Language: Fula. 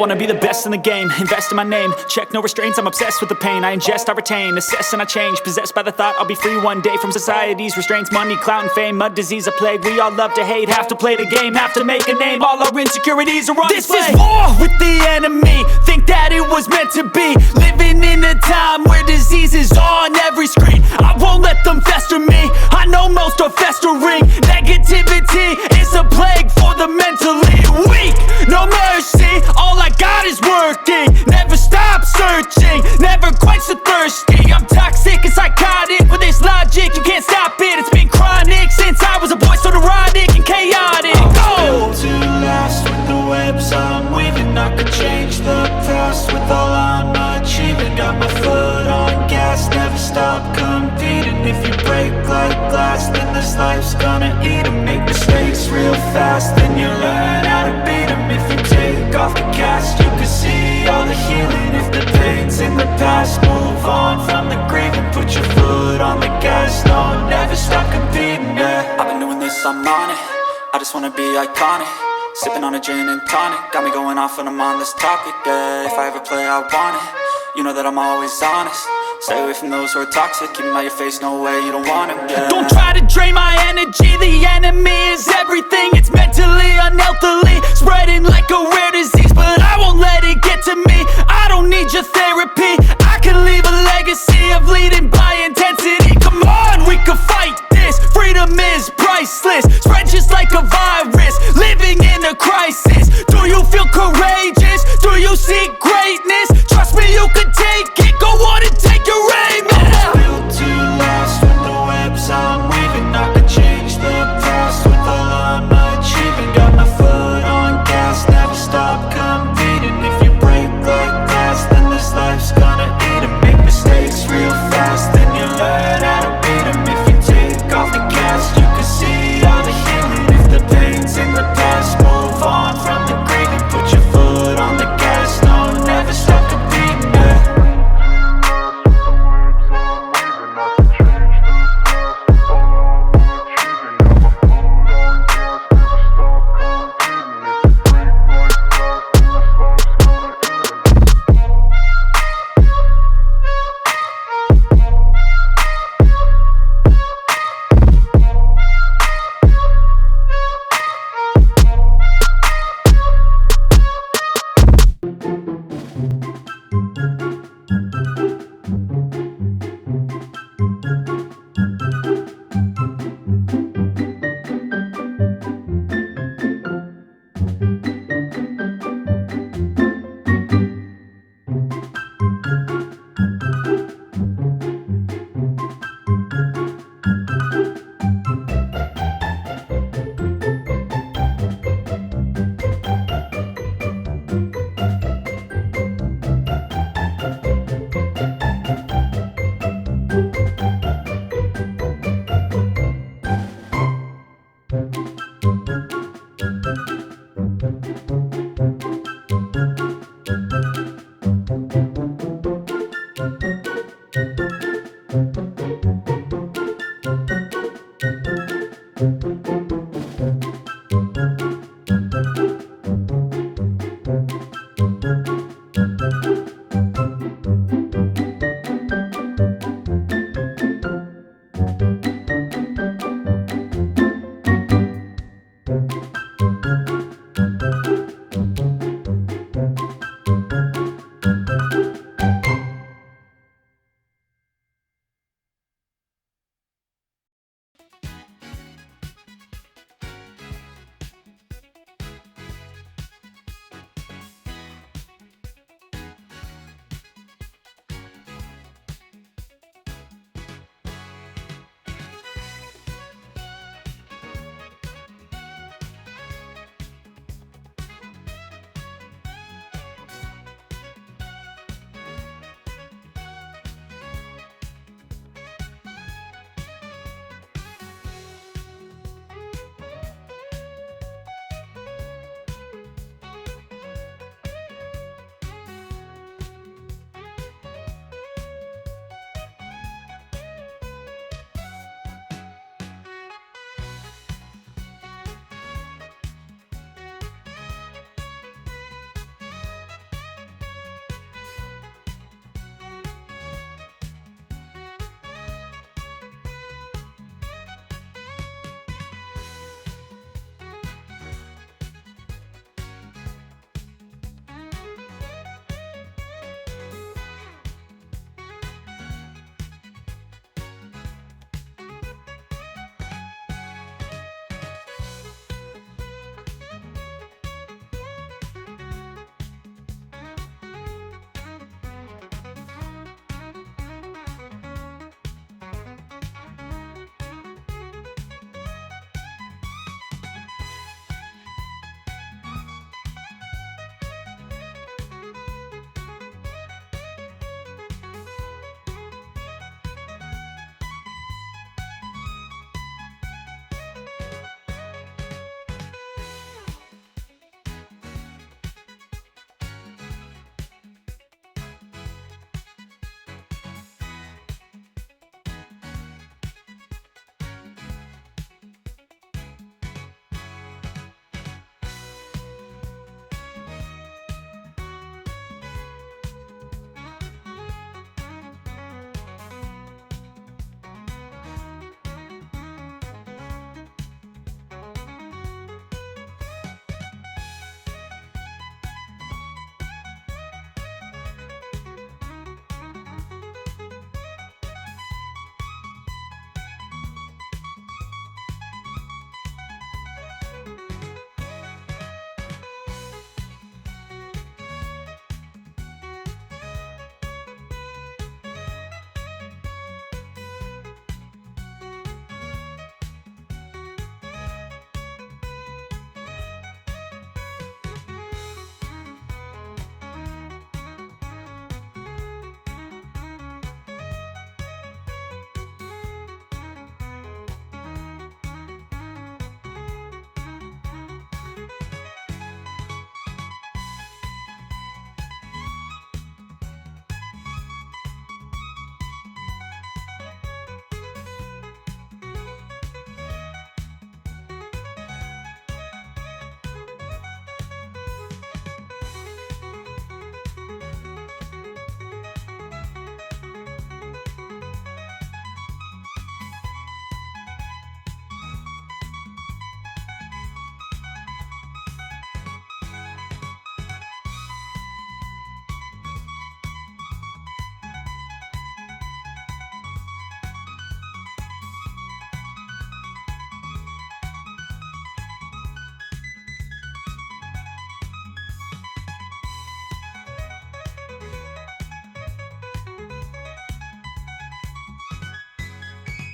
wanna be the best in the game, invest in my name, check no restraints, I'm obsessed with the pain. I ingest, I retain, assess and I change, possessed by the thought I'll be free one day from society's restraints. Money, clout and fame, mud, disease, a plague. We all love to hate, have to play the game, have to make a name. All our insecurities are on display. This is war with the enemy, think that it was meant to be. Living in a time where disease is on every screen. I won't let them fester me, I know most are festering. Negativity is a plague for the mentally weak. No mercy, all I got is working. Never stop searching, never quench the thirsty. I'm toxic and psychotic, with this logic you can't stop it. It's been chronic since I was a boy, so neurotic and chaotic. Built to last with the webs I'm weaving. I could change the past with all I'm achieving. Got my foot on gas, never stop competing. If you break like glass, then this life's gonna eat 'em. Make mistakes real fast, then you learn how to beat 'em. If you take off the cast, you can see all the healing. If the pain's in the past, move on from the grave and put your foot on the gas. No, never stop competing, yeah. I've been doing this, I'm on it. I just wanna be iconic. Sipping on a gin and tonic, got me going off when I'm on this topic, yeah. If I ever play, I want it. You know that I'm always honest. Stay away from those who are toxic. Keep them out your face, no way, you don't want it, yeah. Don't try to drain my